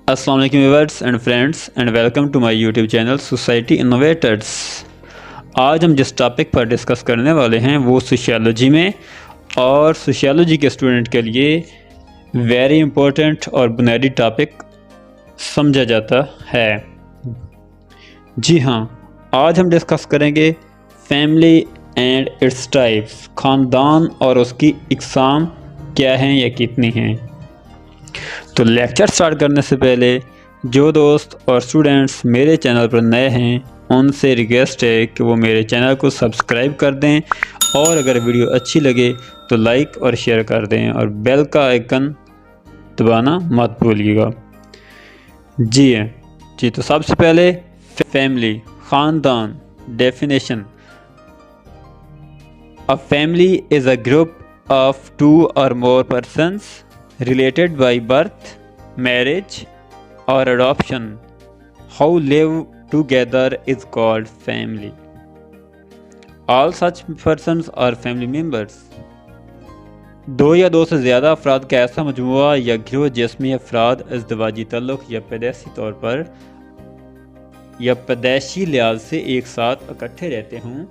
السلام علیکم viewers and friends and welcome to my YouTube channel Society Innovators. آج ہم جس ٹاپک پر ڈسکس کرنے والے ہیں وہ سوشیالوجی میں اور سوشیالوجی کے اسٹوڈنٹ کے لیے ویری امپورٹنٹ اور بنیادی ٹاپک سمجھا جاتا ہے۔ جی ہاں، آج ہم ڈسکس کریں گے فیملی اینڈ اٹس ٹائپس، خاندان اور اس کی اقسام کیا ہیں یا کتنی ہیں۔ تو لیکچر سٹارٹ کرنے سے پہلے جو دوست اور اسٹوڈنٹس میرے چینل پر نئے ہیں ان سے ریکویسٹ ہے کہ وہ میرے چینل کو سبسکرائب کر دیں، اور اگر ویڈیو اچھی لگے تو لائک اور شیئر کر دیں اور بیل کا آئیکن دبانا مت بھولیے گا۔ جی تو سب سے پہلے فیملی، خاندان، definition. A family is a group of two or more persons related by birth, marriage, or adoption who live together is called family. All such persons are family members. دو یا دو سے زیادہ افراد کا ایسا مجموعہ یا گروہ جس میں افراد ازدواجی تعلق یا پیدائشی طور پر یا پیدائشی لحاظ سے ایک ساتھ اکٹھے رہتے ہوں،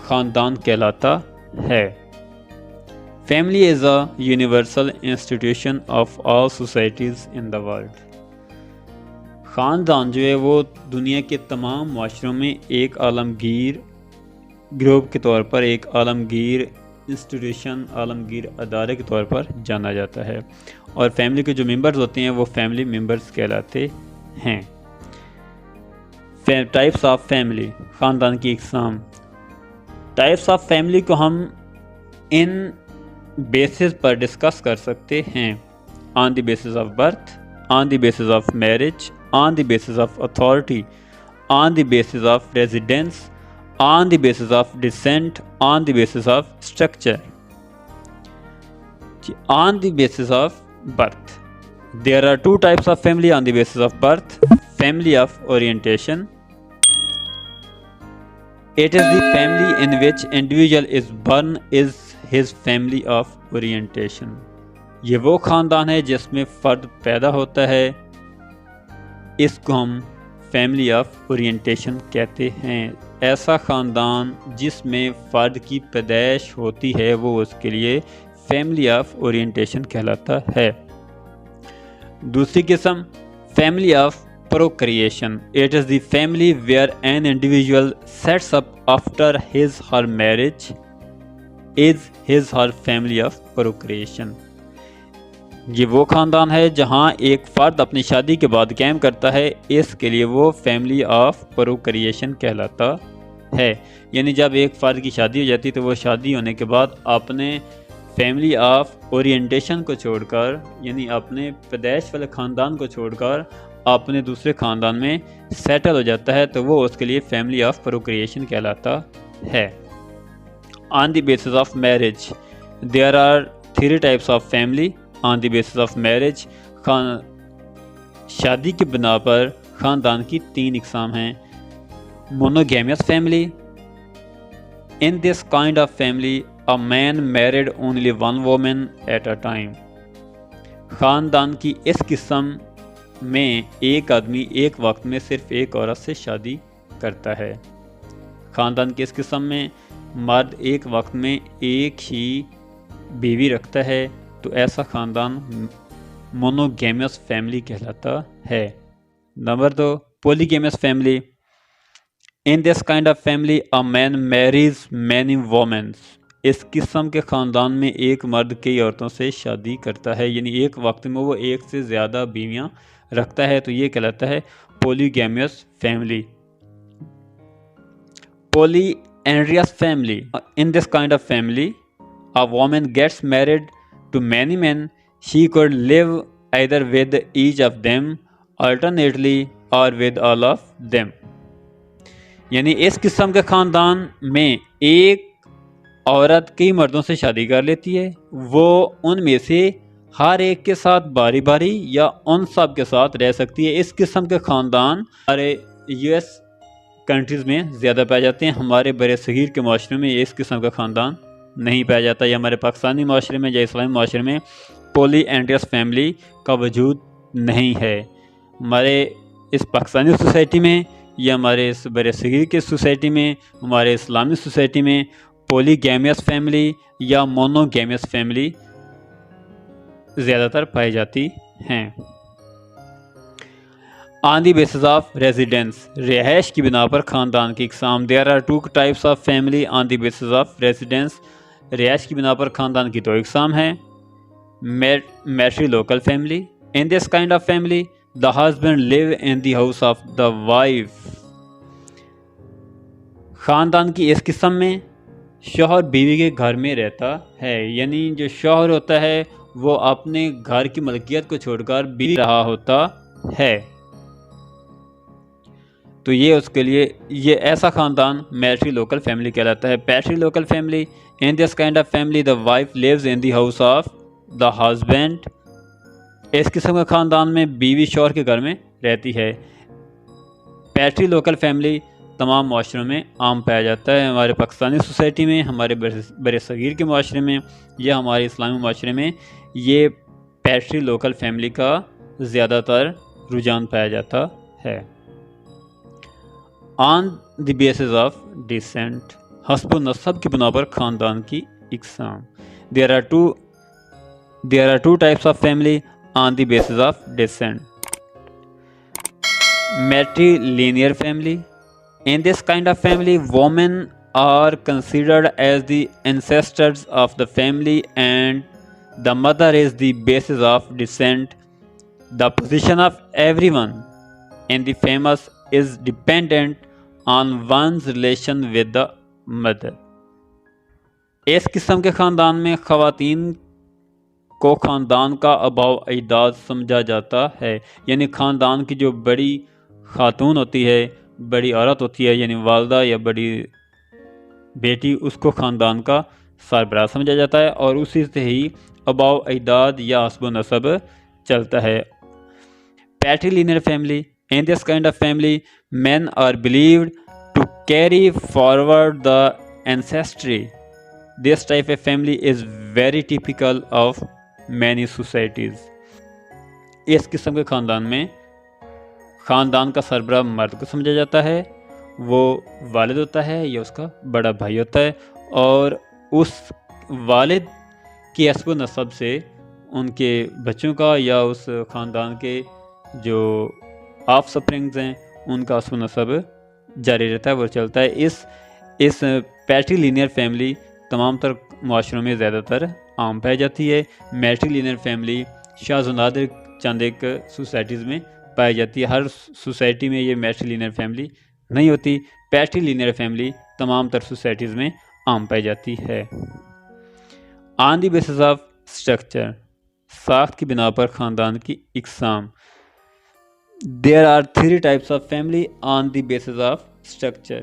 خاندان کہلاتا ہے۔ Family is a universal institution of all societies in the world. خاندان جو ہے وہ دنیا کے تمام معاشروں میں ایک عالمگیر گروپ کے طور پر، ایک عالمگیر انسٹیٹیوشن، عالمگیر ادارے کے طور پر جانا جاتا ہے، اور فیملی کے جو ممبرز ہوتے ہیں وہ فیملی ممبرز کہلاتے ہیں۔ ٹائپس آف فیملی، خاندان کی اقسام۔ ٹائپس آف فیملی کو ہم ان بیسز پر ڈسکس کر سکتے ہیں: on the basis of birth, on the basis of marriage, on the basis of authority, on the basis of residence, on the basis of descent, on the basis of structure. On the basis of birth, there are two types of family on the basis of birth: family of orientation. It is the family in which individual is born is his family of orientation. یہ وہ خاندان ہے جس میں فرد پیدا ہوتا ہے، اس کو ہم فیملی آف اورینٹیشن کہتے ہیں۔ ایسا خاندان جس میں فرد کی پیدائش ہوتی ہے وہ اس کے لیے فیملی آف اورینٹیشن کہلاتا ہے۔ دوسری قسم family of procreation. It is the family where an individual sets up after his or her marriage is his or her family of procreation. یہ وہ خاندان ہے جہاں ایک فرد اپنی شادی کے بعد قائم کرتا ہے، اس کے لیے وہ فیملی آف پروکریشن کہلاتا ہے۔ یعنی جب ایک فرد کی شادی ہو جاتی تو وہ شادی ہونے کے بعد اپنے فیملی آف اورینٹیشن کو چھوڑ کر، یعنی اپنے پیدائش والے خاندان کو چھوڑ کر اپنے دوسرے خاندان میں سیٹل ہو جاتا ہے، تو وہ اس کے لیے فیملی آف پروکریشن کہلاتا ہے۔ On the basis of marriage, there are 3 types of family on the basis of marriage. شادی کی بنا پر خاندان کی 3 اقسام ہیں: monogamous family. In this kind of family a man married only one woman at a time. خاندان کی اس قسم میں ایک آدمی ایک وقت میں صرف ایک عورت سے شادی کرتا ہے۔ خاندان کی اس قسم میں مرد ایک وقت میں ایک ہی بیوی رکھتا ہے، تو ایسا خاندان مونوگیمیس فیملی کہلاتا ہے۔ Number 2، polygamous family. In this kind of family a man marries many women. اس قسم کے خاندان میں ایک مرد کئی عورتوں سے شادی کرتا ہے، یعنی ایک وقت میں وہ ایک سے زیادہ بیویاں رکھتا ہے، تو یہ کہلاتا ہے polygamous family. Polyandrous family. In this kind of family a woman gets married to many men. She could live either with each of them alternately or with all of them. یعنی اس قسم کے خاندان میں ایک عورت کئی مردوں سے شادی کر لیتی ہے، وہ ان میں سے ہر ایک کے ساتھ باری باری یا ان سب کے ساتھ رہ سکتی ہے۔ اس قسم کے خاندان ہمارے US کنٹریز میں زیادہ پائے جاتے ہیں، ہمارے بر صغیر کے معاشرے میں اس قسم کا خاندان نہیں پایا جاتا، یا ہمارے پاکستانی معاشرے میں یا اسلامی معاشرے میں پولی اینڈریس فیملی کا وجود نہیں ہے۔ ہمارے اس پاکستانی سوسائٹی میں یا ہمارے اس بر صغیر کی سوسائٹی میں، ہمارے اسلامی سوسائٹی میں پولی گیمیس فیملی یا مونو گیمیس فیملی زیادہ تر پائی جاتی ہیں۔ On the basis of residence, رہائش کی بنا پر خاندان کی اقسام۔ There are two types of family on the basis of residence, رہائش کی بنا پر خاندان کی دو اقسام ہیں۔ Matrilocal family, in this kind of family the husband live in the house of the wife۔ خاندان کی اس قسم میں شوہر بیوی کے گھر میں رہتا ہے، یعنی جو شوہر ہوتا ہے وہ اپنے گھر کی ملکیت کو چھوڑ کر بیوی رہا ہوتا ہے، تو یہ اس کے لیے یہ ایسا خاندان میٹری لوکل فیملی کہلاتا ہے۔ Patrilocal family, in this kind of family the wife lives in the house of the husband۔ اس قسم کے خاندان میں بیوی شوہر کے گھر میں رہتی ہے۔ پیٹری لوکل فیملی تمام معاشروں میں عام پایا جاتا ہے۔ ہمارے پاکستانی سوسائٹی میں، ہمارے بر صغیر کے معاشرے میں یا ہمارے اسلامی معاشرے میں یہ پیٹری لوکل فیملی کا زیادہ تر رجحان پایا جاتا ہے۔ On the basis of descent, حسب و نسب کی بنا پر خاندان کی اقسام۔ There are two types of family on the basis of descent۔ Matrilineal family، in this kind of family women are considered as the ancestors of the family and the mother is the basis of descent۔ The position of everyone in the family is dependent on one's relation with the mother۔ اس قسم کے خاندان میں خواتین کو خاندان کا آباء اجداد سمجھا جاتا ہے، یعنی خاندان کی جو بڑی خاتون ہوتی ہے، بڑی عورت ہوتی ہے، یعنی والدہ یا بڑی بیٹی، اس کو خاندان کا سربراہ سمجھا جاتا ہے اور اسی سے ہی آباء اجداد یا حسب و نسب چلتا ہے۔ پیٹریلینئر family, in this kind of family men are believed to carry forward the ancestry۔ This type of family is very typical of many societies۔ اس قسم کے خاندان میں خاندان کا سربراہ مرد کو سمجھا جاتا ہے، وہ والد ہوتا ہے یا اس کا بڑا بھائی ہوتا ہے، اور اس والد کی حسب و نسب سے ان کے بچوں کا یا اس خاندان کے جو آف سپرنگز ہیں ان کا حسب و نسب جاری رہتا ہے، وہ چلتا ہے۔ اس پیٹری لینئر فیملی تمام تر معاشروں میں زیادہ تر عام پائی جاتی ہے۔ میٹری لینئر فیملی شاذ و نادر چند ایک سوسائٹیز میں پائی جاتی ہے، ہر سوسائٹی میں یہ میٹری لینئر فیملی نہیں ہوتی۔ پیٹری لینئر فیملی تمام تر سوسائٹیز میں عام پائی جاتی ہے۔ On the basis of structure, ساخت کی بنا پر خاندان کی اقسام۔ There are 3 types of family on the basis of structure: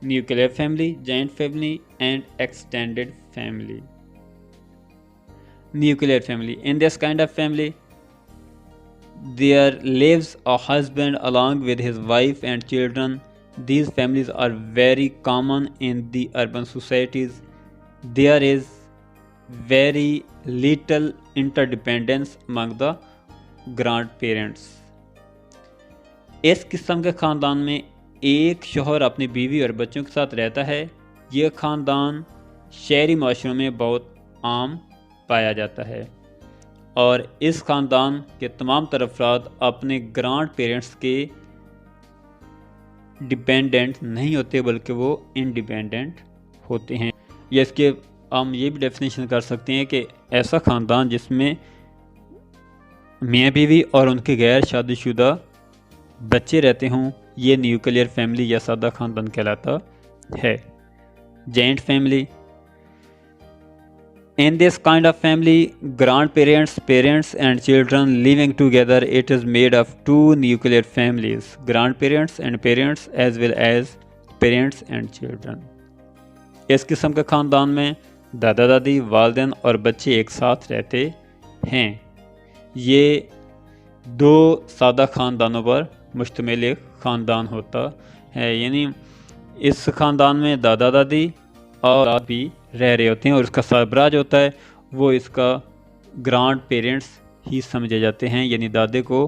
nuclear family, joint family and extended family. Nuclear family, in this kind of family there lives a husband along with his wife and children. These families are very common in the urban societies. There is very little interdependence among the grandparents۔ اس قسم کے خاندان میں ایک شوہر اپنی بیوی اور بچوں کے ساتھ رہتا ہے۔ یہ خاندان شہری معاشروں میں بہت عام پایا جاتا ہے اور اس خاندان کے تمام تر افراد اپنے گرانڈ پیرنٹس کے ڈیپینڈنٹ نہیں ہوتے بلکہ وہ انڈیپینڈنٹ ہوتے ہیں۔ یا اس کے ہم یہ بھی ڈیفینیشن کر سکتے ہیں کہ ایسا خاندان جس میں میاں بیوی اور ان کے غیر شادی شدہ بچے رہتے ہوں، یہ نیوکلیئر فیملی یا سادہ خاندان کہلاتا ہے۔ Joint family, in this kind of family grandparents, parents and children living together. It is made of 2 nuclear families: grandparents and parents as well as parents and children۔ اس قسم کے خاندان میں دادا دادی، والدین اور بچے ایک ساتھ رہتے ہیں۔ یہ 2 سادہ خاندانوں پر مشتمل ایک خاندان ہوتا ہے، یعنی اس خاندان میں دادا دادی اور بھی رہ رہے ہوتے ہیں اور اس کا سربراہ جو ہوتا ہے وہ اس کا گرانڈ پیرنٹس ہی سمجھے جاتے ہیں، یعنی دادے کو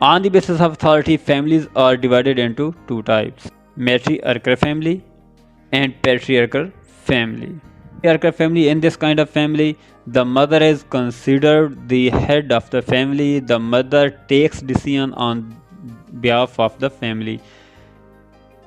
on the basis of authority, families are divided into two types: matriarchal family and patriarchal family. Patriarchal family, in this kind of family, the mother is considered the head of the family. The mother takes decision on behalf of the family.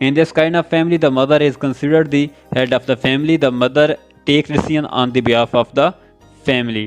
In this kind of family, the mother is considered the head of the family. The mother takes decision on the behalf of the family.